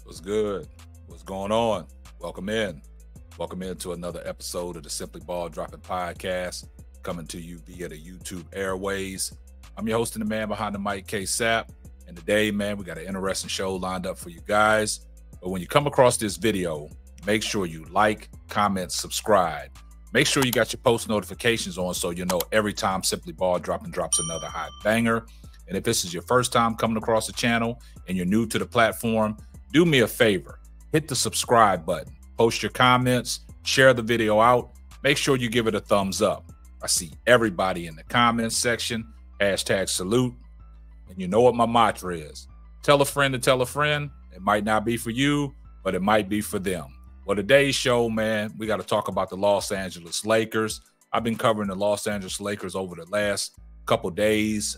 What's good? What's going on? Welcome in. Welcome into another episode of the Simply Ball Dropping Podcast, coming to you via the YouTube airways. I'm your host and the man behind the mic, K Sap. And today, man, we got an interesting show lined up for you guys. But when you come across this video, make sure you like, comment, subscribe. Make sure you got your post notifications on so you know every time Simply Ball Dropping drops another hot banger. And if this is your first time coming across the channel and you're new to the platform, do me a favor, hit the subscribe button, post your comments, share the video out, make sure you give it a thumbs up. I see everybody in the comments section, hashtag salute. And you know what my mantra is. Tell a friend to tell a friend. It might not be for you, but it might be for them. Well, today's show, man, we got to talk about the Los Angeles Lakers. I've been covering the Los Angeles Lakers over the last couple days.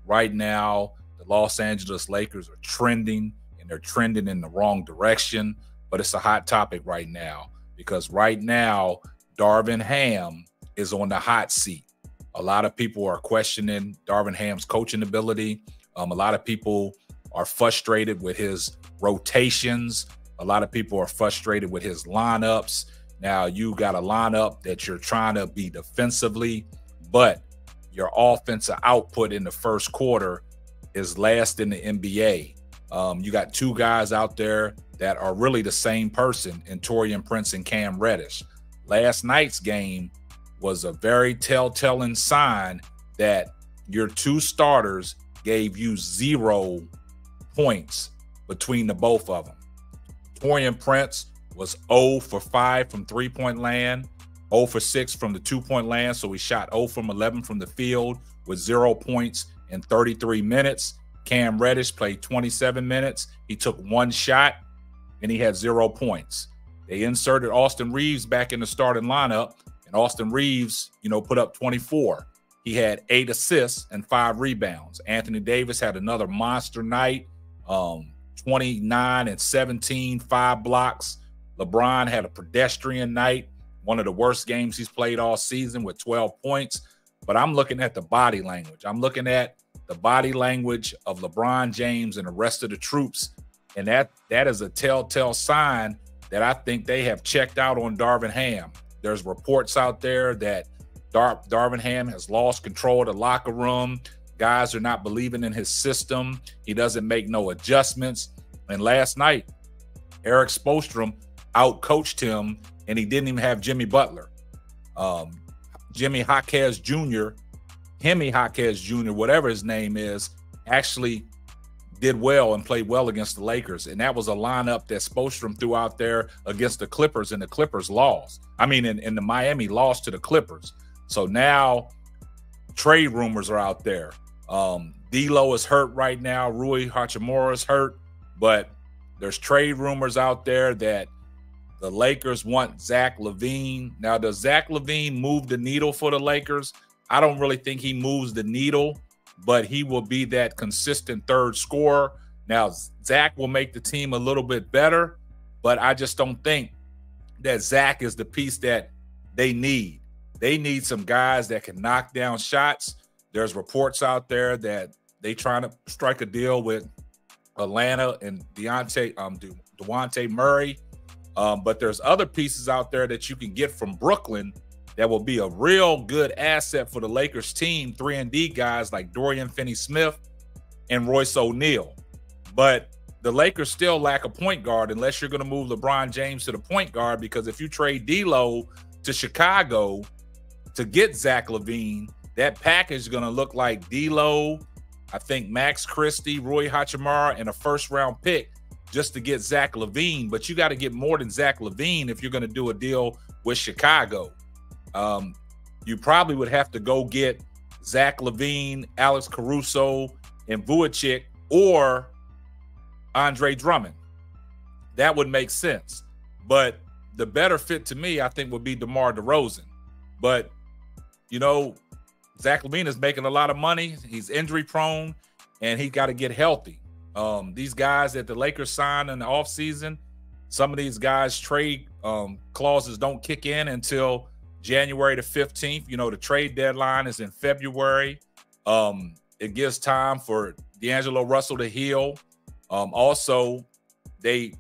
Right now, the Los Angeles Lakers are trending. They're trending in the wrong direction, but it's a hot topic right now because right now, Darvin Ham is on the hot seat. A lot of people are questioning Darvin Ham's coaching ability. A lot of people are frustrated with his rotations. A lot of people are frustrated with his lineups. Now, you got a lineup that you're trying to be defensively, but your offensive output in the first quarter is last in the NBA. You got two guys out there that are really the same person in Taurean Prince and Cam Reddish. Last night's game was a very telltale sign that your two starters gave you 0 points between the both of them. Taurean Prince was 0 for 5 from three-point land, 0 for 6 from the two-point land, so he shot 0 from 11 from the field with 0 points in 33 minutes. Cam Reddish played 27 minutes. He took 1 shot, and he had 0 points. They inserted Austin Reeves back in the starting lineup, and Austin Reeves, put up 24. He had 8 assists and 5 rebounds. Anthony Davis had another monster night, 29 and 17, 5 blocks. LeBron had a pedestrian night, one of the worst games he's played all season with 12 points. But I'm looking at the body language. I'm looking at the body language of LeBron James and the rest of the troops. And that is a telltale sign that I think they have checked out on Darvin Ham. There's reports out there that Darvin Ham has lost control of the locker room. Guys are not believing in his system. He doesn't make no adjustments. And last night, Eric Spoelstra out-coached him, and he didn't even have Jimmy Butler. Jimmy Jaquez Jr., Hemi Jaquez Jr., whatever his name is, actually did well and played well against the Lakers. And that was a lineup that Spoelstra threw out there against the Clippers, and the Clippers lost. I mean, in the Miami lost to the Clippers. So now trade rumors are out there. D'Lo is hurt right now. Rui Hachimura is hurt. But there's trade rumors out there that the Lakers want Zach LaVine. Now, does Zach LaVine move the needle for the Lakers? I don't really think he moves the needle, but he will be that consistent third scorer. Now, Zach will make the team a little bit better, but I just don't think that Zach is the piece that they need. They need some guys that can knock down shots. There's reports out there that they trying to strike a deal with Atlanta and DeJounte Murray. But there's other pieces out there that you can get from Brooklyn that will be a real good asset for the Lakers team, 3-and-D guys like Dorian Finney-Smith and Royce O'Neal. But the Lakers still lack a point guard unless you're going to move LeBron James to the point guard, because if you trade D'Lo to Chicago to get Zach LaVine, that package is going to look like D'Lo, I think Max Christie, Rui Hachimura, and a first-round pick just to get Zach LaVine. But you got to get more than Zach LaVine if you're going to do a deal with Chicago. You probably would have to go get Zach LaVine, Alex Caruso, and Vucevic, or Andre Drummond. That would make sense. But the better fit to me, I think, would be DeMar DeRozan. But, Zach LaVine is making a lot of money. He's injury prone, and he got to get healthy. These guys that the Lakers signed in the offseason, some of these guys' trade clauses don't kick in until January the 15th. The trade deadline is in February. It gives time for D'Angelo Russell to heal. Also, they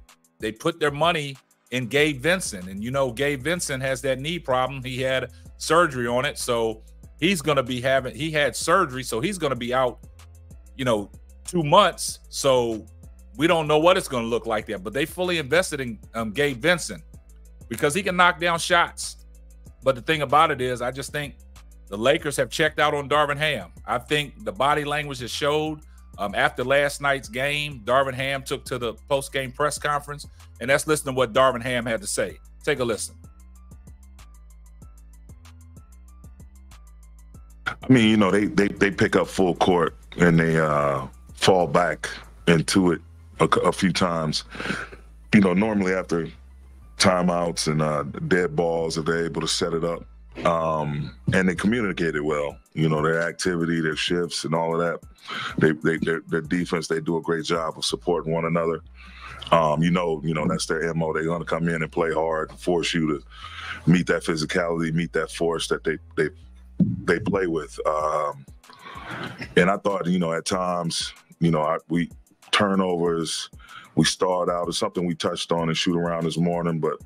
put their money in Gabe Vincent. And, you know, Gabe Vincent has that knee problem. He had surgery on it. So he's going to be he had surgery. So he's going to be out, you know, 2 months. So we don't know what it's going to look like there. But they fully invested in Gabe Vincent because he can knock down shots. But the thing about it is, I just think the Lakers have checked out on Darvin Ham. I think the body language has showed. After last night's game, Darvin Ham took to the post-game press conference, and let's listen to what Darvin Ham had to say. Take a listen. I mean, you know, they pick up full court and they fall back into it a few times. You know, normally after timeouts and dead balls, if they're able to set it up, and they communicated well. You know, their activity, their shifts, and all of that. Their defense, they do a great job of supporting one another. You know, that's their MO. They're going to come in and play hard, force you to meet that physicality, meet that force that they play with. And I thought, you know, at times, you know, we turnovers, we stalled out. It's something we touched on and shoot around this morning, but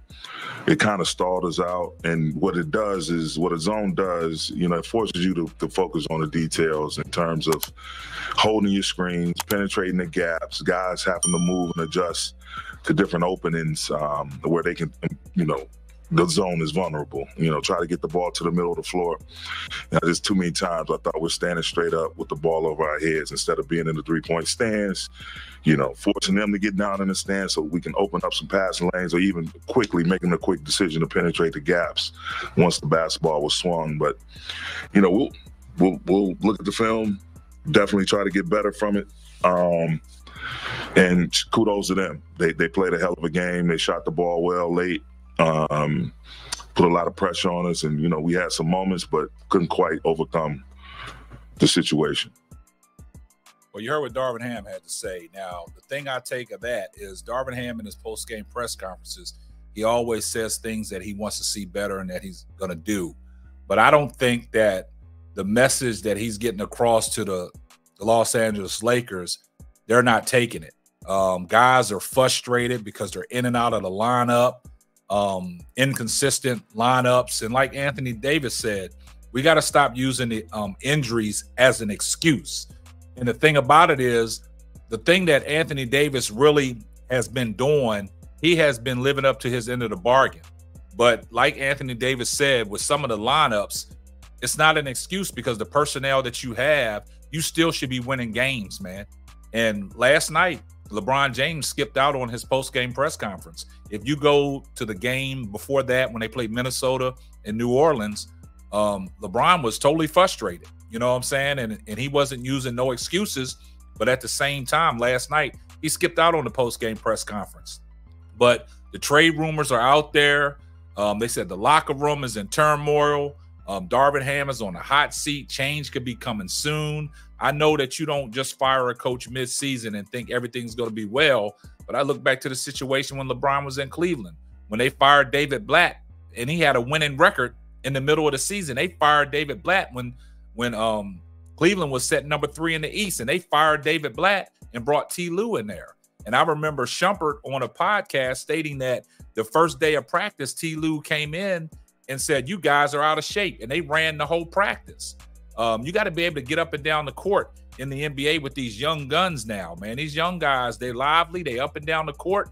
it kind of stalled us out. And what it does is, what a zone does, you know, it forces you to focus on the details in terms of holding your screens, penetrating the gaps, guys having to move and adjust to different openings where they can, you know, the zone is vulnerable. You know, try to get the ball to the middle of the floor. You know, there's too many times I thought we're standing straight up with the ball over our heads instead of being in the three-point stands, you know, forcing them to get down in the stands so we can open up some passing lanes, or even quickly making a quick decision to penetrate the gaps once the basketball was swung. But, you know, we'll look at the film, definitely try to get better from it. And kudos to them. They played a hell of a game. They shot the ball well late. Put a lot of pressure on us, and, you know, we had some moments, but couldn't quite overcome the situation. Well, you heard what Darvin Ham had to say. Now, the thing I take of that is Darvin Ham in his post-game press conferences, he always says things that he wants to see better and that he's going to do. But I don't think that the message that he's getting across to the Los Angeles Lakers, they're not taking it. Guys are frustrated because they're in and out of the lineup. Inconsistent lineups. And like Anthony Davis said, we got to stop using the injuries as an excuse. And the thing about it is, the thing that Anthony Davis really has been doing, he has been living up to his end of the bargain. But like Anthony Davis said, with some of the lineups, it's not an excuse, because the personnel that you have, you still should be winning games, man. And last night, LeBron James skipped out on his post-game press conference. If you go to the game before that, when they played Minnesota and New Orleans, LeBron was totally frustrated. You know what I'm saying? And he wasn't using no excuses. But at the same time, last night, he skipped out on the post-game press conference. But the trade rumors are out there. They said the locker room is in turmoil. Darvin Ham is on a hot seat. Change could be coming soon. I know that you don't just fire a coach mid-season and think everything's going to be well, but I look back to the situation when LeBron was in Cleveland, when they fired David Blatt, and he had a winning record in the middle of the season. They fired David Blatt when Cleveland was set number 3 in the East, and they fired David Blatt and brought T. Lue in there. And I remember Shumpert on a podcast stating that the first day of practice, T. Lue came in and said, "You guys are out of shape," and they ran the whole practice. You got to be able to get up and down the court in the NBA with these young guns now, man. These young guys, they're lively, they up and down the court,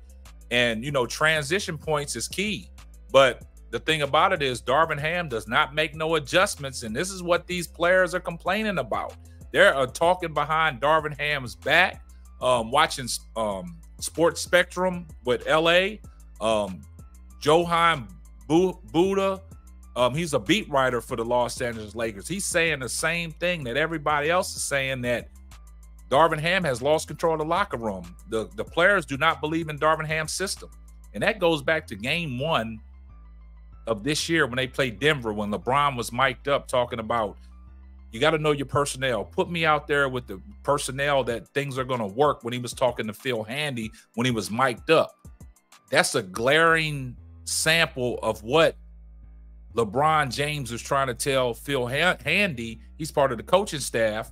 and, you know, transition points is key. But the thing about it is, Darvin Ham does not make no adjustments, and this is what these players are complaining about. They're talking behind Darvin Ham's back, watching Sports Spectrum with LA, Johan Buddha. He's a beat writer for the Los Angeles Lakers. He's saying the same thing that everybody else is saying, that Darvin Ham has lost control of the locker room. The players do not believe in Darvin Ham's system. And that goes back to game 1 of this year when they played Denver, when LeBron was mic'd up talking about, you got to know your personnel. Put me out there with the personnel that things are going to work, when he was talking to Phil Handy when he was mic'd up. That's a glaring sample of what LeBron James was trying to tell Phil Handy. He's part of the coaching staff,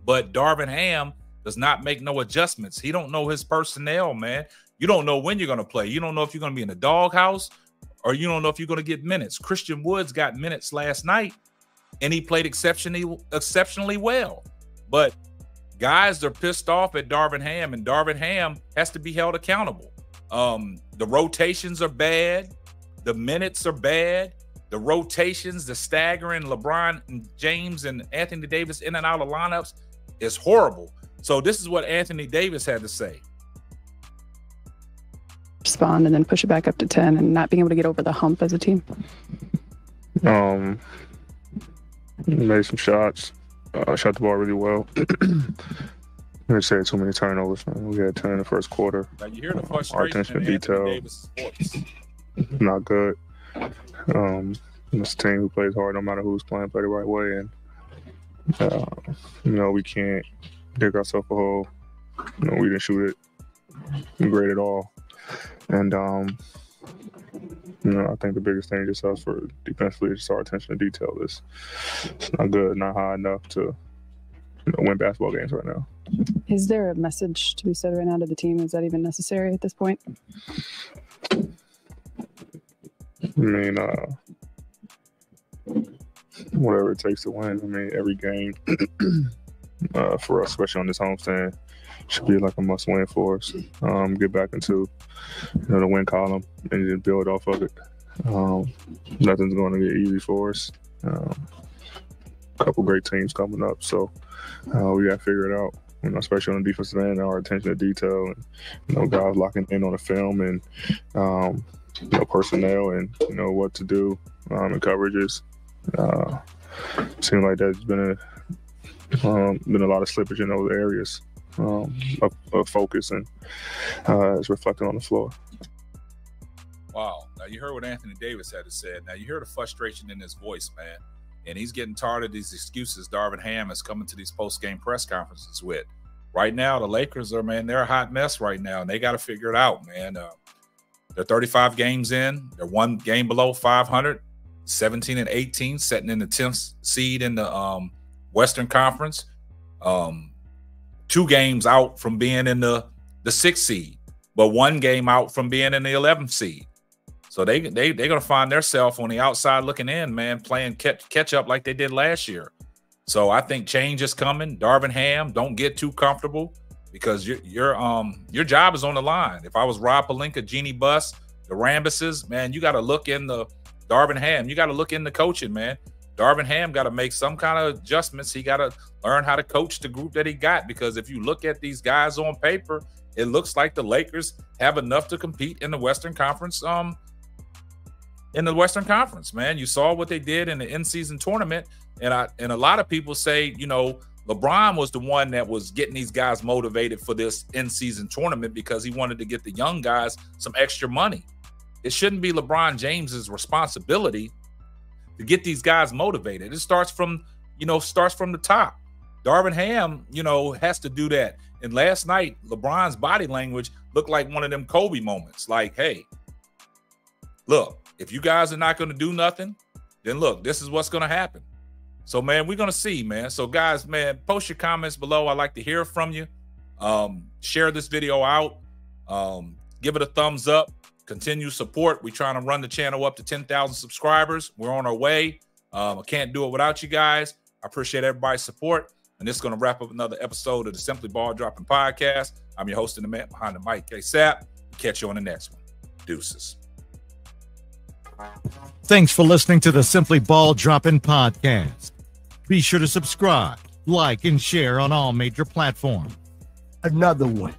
but Darvin Ham does not make no adjustments. He don't know his personnel, man. You don't know when you're going to play. You don't know if you're going to be in the doghouse, or you don't know if you're going to get minutes. Christian Woods got minutes last night, and he played exceptionally well. But guys are pissed off at Darvin Ham, and Darvin Ham has to be held accountable. The rotations are bad. The minutes are bad. The rotations, the staggering LeBron and James and Anthony Davis in and out of lineups is horrible. So this is what Anthony Davis had to say. Respond and then push it back up to 10 and not being able to get over the hump as a team. Made some shots. Shot the ball really well. We said too many turnovers. Man. We had 10 in the first quarter. Now you hear the frustration our attention to detail. Davis' voice. Not good. This team who plays hard, no matter who's playing, play the right way, and we can't dig ourselves a hole. We didn't shoot it great at all, and I think the biggest thing just us for defensively is just our attention to detail. It's not good, not high enough to win basketball games right now. Is there a message to be said right now to the team? Is that even necessary at this point? I mean, whatever it takes to win. I mean, every game for us, especially on this homestand, should be like a must-win for us. Get back into the win column and then build off of it. Nothing's going to get easy for us. A couple great teams coming up, so we got to figure it out. Especially on the defensive end, our attention to detail, and guys locking in on the film and personnel and what to do in coverages. Seems like there's been a lot of slippage in those areas of focus, and it's reflected on the floor. Wow. Now you heard what Anthony Davis had to say. Now you hear the frustration in his voice, man. And he's getting tired of these excuses Darvin Ham is coming to these post-game press conferences with. Right now, the Lakers they're a hot mess right now, and they got to figure it out, man. They're 35 games in. They're one game below 500, 17-18, sitting in the 10th seed in the Western Conference. 2 games out from being in the 6th seed, but 1 game out from being in the 11th seed. So they're going to find themselves on the outside looking in, man, playing catch up like they did last year. So I think change is coming. Darvin Ham, don't get too comfortable because your job is on the line. If I was Rob Pelinka, Jeannie Buss, the Rambuses, man, you got to look in the Darvin Ham. You got to look in the coaching, man. Darvin Ham got to make some kind of adjustments. He got to learn how to coach the group that he got, because if you look at these guys on paper, it looks like the Lakers have enough to compete in the Western Conference. Man, you saw what they did in the in-season tournament, and a lot of people say, LeBron was the one that was getting these guys motivated for this in-season tournament because he wanted to get the young guys some extra money. It shouldn't be LeBron James's responsibility to get these guys motivated. It starts from the top. Darvin Ham, has to do that. And last night, LeBron's body language looked like one of them Kobe moments. Like, hey, look, if you guys are not going to do nothing, then look, this is what's going to happen. So, man, we're going to see, man. So, guys, man, post your comments below. I'd like to hear from you. Share this video out. Give it a thumbs up. Continue support. We're trying to run the channel up to 10,000 subscribers. We're on our way. I can't do it without you guys. I appreciate everybody's support. And this is going to wrap up another episode of the Simply Ball Dropping Podcast. I'm your host and the man behind the mic, K-Sap. We'll catch you on the next one. Deuces. Thanks for listening to the Simply Ball Dropping Podcast. Be sure to subscribe, like, and share on all major platforms. Another one.